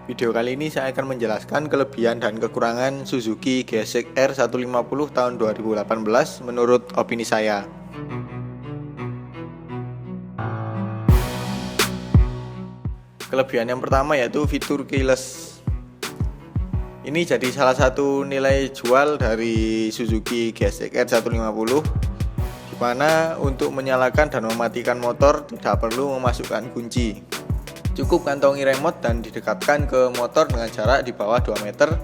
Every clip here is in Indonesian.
Video kali ini saya akan menjelaskan kelebihan dan kekurangan Suzuki GSX-R 150 tahun 2018 menurut opini saya. Kelebihan yang pertama yaitu fitur keyless. Ini jadi salah satu nilai jual dari Suzuki GSX-R 150, di mana untuk menyalakan dan mematikan motor tidak perlu memasukkan kunci. Cukup kantongi remote dan didekatkan ke motor dengan jarak di bawah 2 meter,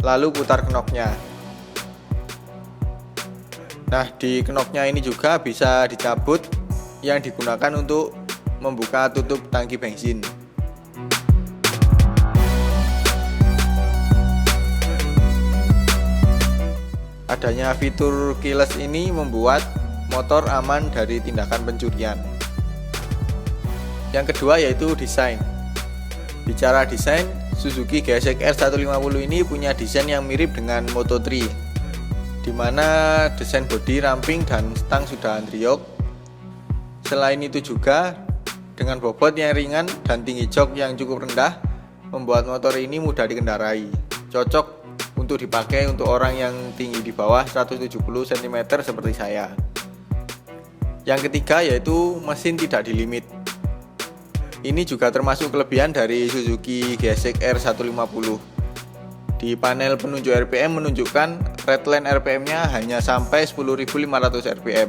lalu putar knopnya. Nah, di knopnya ini juga bisa dicabut, yang digunakan untuk membuka tutup tangki bensin. Adanya fitur keyless ini membuat motor aman dari tindakan pencurian. Yang kedua yaitu desain. Bicara desain, Suzuki GSX-R 150 ini punya desain yang mirip dengan Moto3, di mana desain bodi ramping dan stang sudah antriok. Selain itu juga dengan bobot yang ringan dan tinggi jok yang cukup rendah, membuat motor ini mudah dikendarai. Cocok untuk dipakai untuk orang yang tinggi di bawah 170 cm seperti saya. Yang ketiga yaitu mesin tidak dilimit. Ini juga termasuk kelebihan dari Suzuki GSX-R 150. Di panel penunjuk RPM menunjukkan redline RPM-nya hanya sampai 10.500 RPM.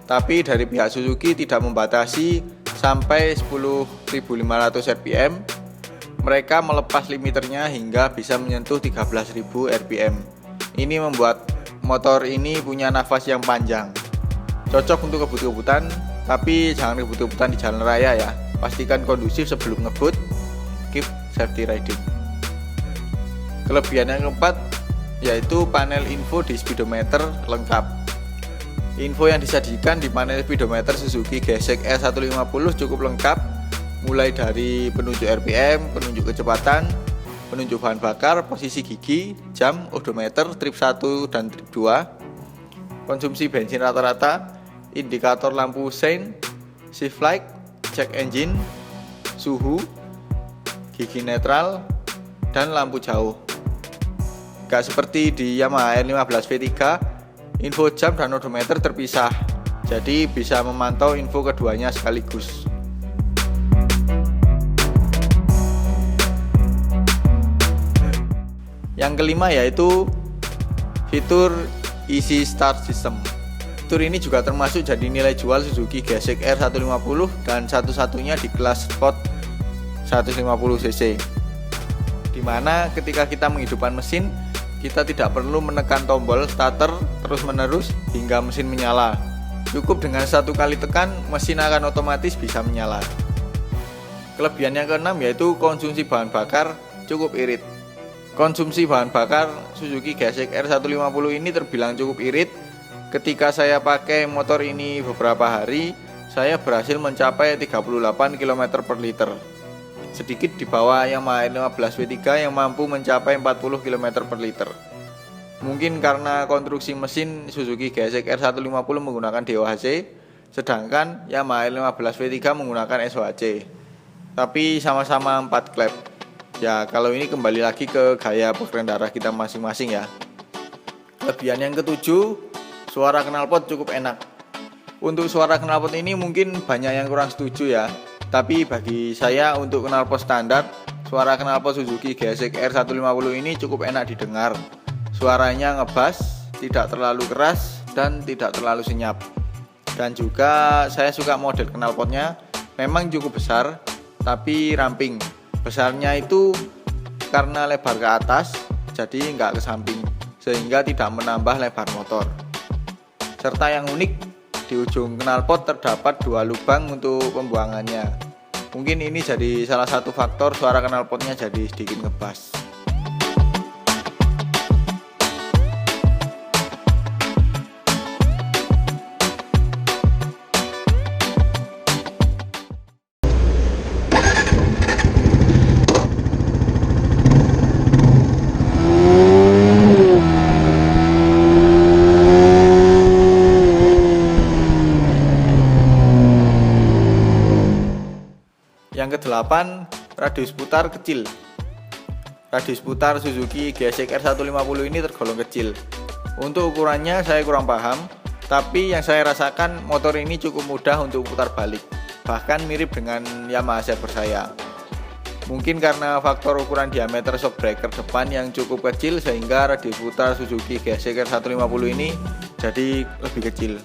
Tapi dari pihak Suzuki tidak membatasi sampai 10.500 RPM. Mereka melepas limiternya hingga bisa menyentuh 13.000 RPM. Ini membuat motor ini punya nafas yang panjang. Cocok untuk kebut-kebutan, tapi jangan kebut-kebutan di jalan raya ya. Pastikan kondusif sebelum ngebut, keep safety riding. Kelebihan yang keempat yaitu panel info di speedometer lengkap. Info yang disajikan di panel speedometer Suzuki GSX-R 150 cukup lengkap, mulai dari penunjuk RPM, penunjuk kecepatan, penunjuk bahan bakar, posisi gigi, jam, odometer, trip 1 dan trip 2, konsumsi bensin rata-rata, indikator lampu sein, shift light, cek engine, suhu, gigi netral, dan lampu jauh. Gak seperti di Yamaha R15 V3, info jam dan odometer terpisah, jadi bisa memantau info keduanya sekaligus. Yang kelima yaitu fitur Easy Start System. Fitur ini juga termasuk jadi nilai jual Suzuki GSX-R 150 dan satu-satunya di kelas Sport 150cc, dimana ketika kita menghidupkan mesin, kita tidak perlu menekan tombol starter terus-menerus hingga mesin menyala. Cukup dengan satu kali tekan, mesin akan otomatis bisa menyala. Kelebihan yang keenam yaitu konsumsi bahan bakar cukup irit. Konsumsi bahan bakar Suzuki GSX-R 150 ini terbilang cukup irit. Ketika saya pakai motor ini beberapa hari, saya berhasil mencapai 38 km per liter. Sedikit di bawah Yamaha R15 V3 yang mampu mencapai 40 km per liter. Mungkin karena konstruksi mesin Suzuki GSX-R 150 menggunakan DOHC, sedangkan Yamaha R15 V3 menggunakan SOHC. Tapi sama-sama 4 klep. Ya, kalau ini kembali lagi ke gaya pengendara kita masing-masing ya. Kelebihan yang ketujuh, suara knalpot cukup enak. Untuk suara knalpot ini mungkin banyak yang kurang setuju ya. Tapi bagi saya untuk knalpot standar, suara knalpot Suzuki GSX-R 150 ini cukup enak didengar. Suaranya ngebas, tidak terlalu keras dan tidak terlalu senyap. Dan juga saya suka model knalpotnya, memang cukup besar tapi ramping. Besarnya itu karena lebar ke atas, jadi nggak ke samping, sehingga tidak menambah lebar motor. Serta yang unik, di ujung knalpot terdapat 2 lubang untuk pembuangannya. Mungkin ini jadi salah satu faktor suara knalpotnya jadi sedikit ngebas. Yang kedelapan, radius putar kecil. radius putar Suzuki GSX-R 150 ini tergolong kecil. Untuk ukurannya saya kurang paham, tapi yang saya rasakan motor ini cukup mudah untuk putar balik, bahkan mirip dengan Yamaha Saber saya. Mungkin karena faktor ukuran diameter shock breaker depan yang cukup kecil sehingga radius putar Suzuki GSX-R 150 ini jadi lebih kecil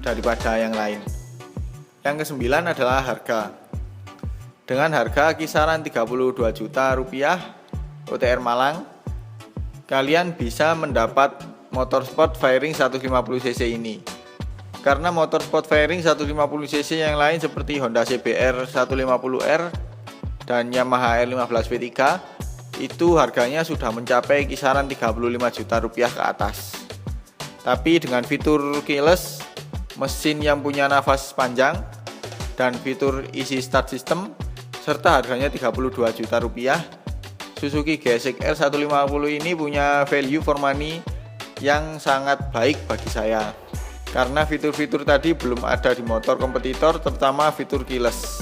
daripada yang lain. Yang kesembilan adalah harga. Dengan harga kisaran 32 juta rupiah OTR Malang, kalian bisa mendapat motor sport fairing 150cc ini. Karena motor sport fairing 150cc yang lain seperti Honda CBR 150R dan Yamaha R15 V3 itu harganya sudah mencapai kisaran 35 juta rupiah ke atas. Tapi dengan fitur keyless, mesin yang punya nafas panjang, dan fitur easy start system, serta harganya 32 juta rupiah, Suzuki GSX-R 150 ini punya value for money yang sangat baik bagi saya. Karena fitur-fitur tadi belum ada di motor kompetitor, terutama fitur keyless.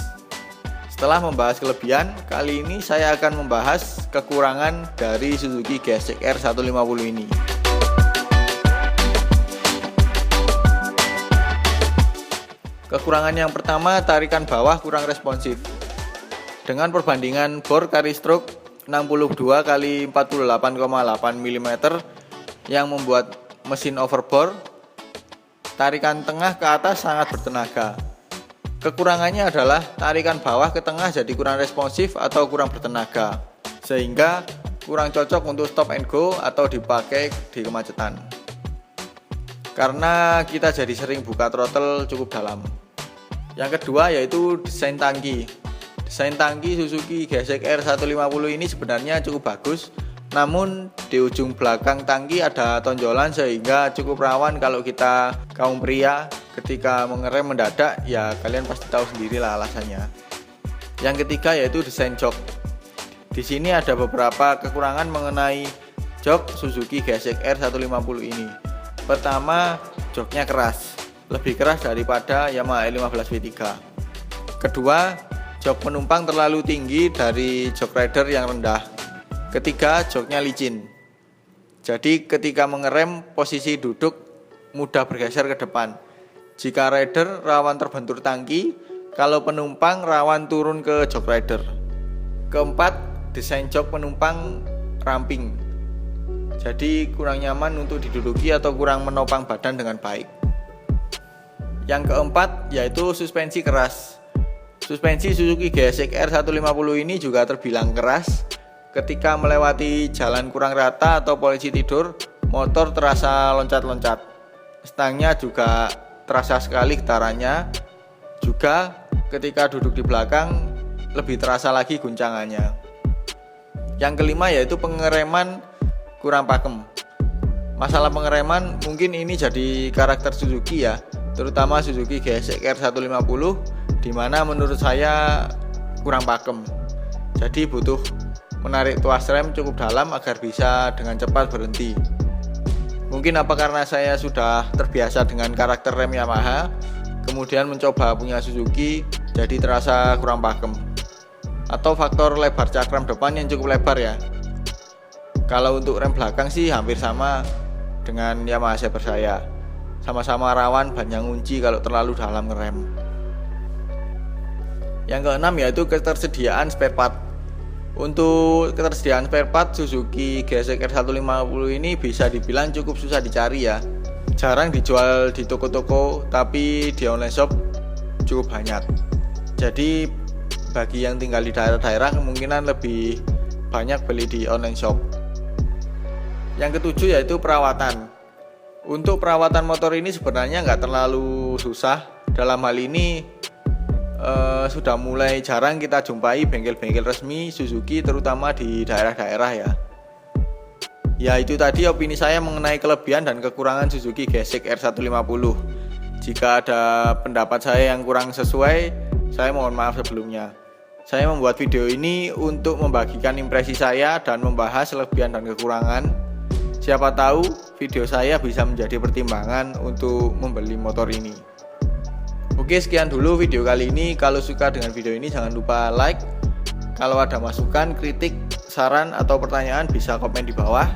Setelah membahas kelebihan, kali ini saya akan membahas kekurangan dari Suzuki GSX-R 150 ini. Kekurangan yang pertama, tarikan bawah kurang responsif. Dengan perbandingan bor carry stroke 62 x 48,8 mm yang membuat mesin overbore, tarikan tengah ke atas sangat bertenaga. Kekurangannya adalah tarikan bawah ke tengah jadi kurang responsif atau kurang bertenaga, sehingga kurang cocok untuk stop and go atau dipakai di kemacetan. Karena kita jadi sering buka throttle cukup dalam. Yang kedua yaitu desain tangki. Desain tangki Suzuki GSX-R 150 ini sebenarnya cukup bagus, namun di ujung belakang tangki ada tonjolan sehingga cukup rawan kalau kita kaum pria ketika mengerem mendadak, ya kalian pasti tahu sendirilah alasannya. Yang ketiga yaitu desain jok. Di sini ada beberapa kekurangan mengenai jok Suzuki GSX-R 150 ini. Pertama, joknya keras, lebih keras daripada Yamaha R15 V3. Kedua, jok penumpang terlalu tinggi dari jok rider yang rendah. Ketiga, joknya licin. Jadi ketika mengerem, posisi duduk mudah bergeser ke depan. Jika rider rawan terbentur tangki, kalau penumpang rawan turun ke jok rider. Keempat, desain jok penumpang ramping. Jadi kurang nyaman untuk diduduki atau kurang menopang badan dengan baik. Yang keempat yaitu suspensi keras. Suspensi Suzuki GSX-R 150 ini juga terbilang keras. Ketika melewati jalan kurang rata atau polisi tidur, motor terasa loncat-loncat. Stangnya juga terasa sekali getarannya. Juga ketika duduk di belakang lebih terasa lagi guncangannya. Yang kelima yaitu pengereman kurang pakem. Masalah pengereman mungkin ini jadi karakter Suzuki ya, terutama Suzuki GSX-R 150, di mana menurut saya kurang pakem. Jadi butuh menarik tuas rem cukup dalam agar bisa dengan cepat berhenti. Mungkin apa karena saya sudah terbiasa dengan karakter rem Yamaha, kemudian mencoba punya Suzuki, jadi terasa kurang pakem. Atau faktor lebar cakram depan yang cukup lebar ya. Kalau untuk rem belakang sih hampir sama dengan Yamaha Saber saya. Sama-sama rawan banyak ngunci kalau terlalu dalam ngerem. Yang keenam yaitu ketersediaan spare part. Untuk ketersediaan spare part Suzuki GSX-R 150 ini bisa dibilang cukup susah dicari ya. Jarang dijual di toko-toko, tapi di online shop cukup banyak. Jadi bagi yang tinggal di daerah-daerah kemungkinan lebih banyak beli di online shop. Yang ketujuh yaitu perawatan. Untuk perawatan motor ini sebenarnya nggak terlalu susah. Dalam hal ini sudah mulai jarang kita jumpai bengkel-bengkel resmi Suzuki, terutama di daerah-daerah ya. Ya itu tadi opini saya mengenai kelebihan dan kekurangan Suzuki GSX-R 150. Jika ada pendapat saya yang kurang sesuai, saya mohon maaf sebelumnya. Saya membuat video ini untuk membagikan impresi saya dan membahas kelebihan dan kekurangan. Siapa tahu video saya bisa menjadi pertimbangan untuk membeli motor ini. Oke, sekian dulu video kali ini. Kalau suka dengan video ini jangan lupa like, Kalau ada masukan, kritik, saran, atau pertanyaan bisa komen di bawah.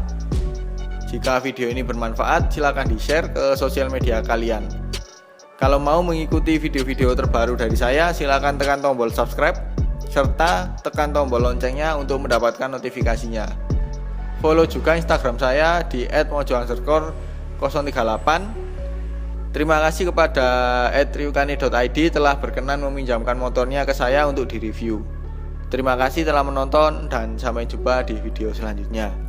Jika video ini bermanfaat, silakan di-share ke sosial media kalian. Kalau mau mengikuti video-video terbaru dari saya, silakan tekan tombol subscribe serta tekan tombol loncengnya untuk mendapatkan notifikasinya. Follow juga Instagram saya di @mojoangserkor038. Terima kasih kepada @ryukani.id telah berkenan meminjamkan motornya ke saya untuk direview. Terima kasih telah menonton dan sampai jumpa di video selanjutnya.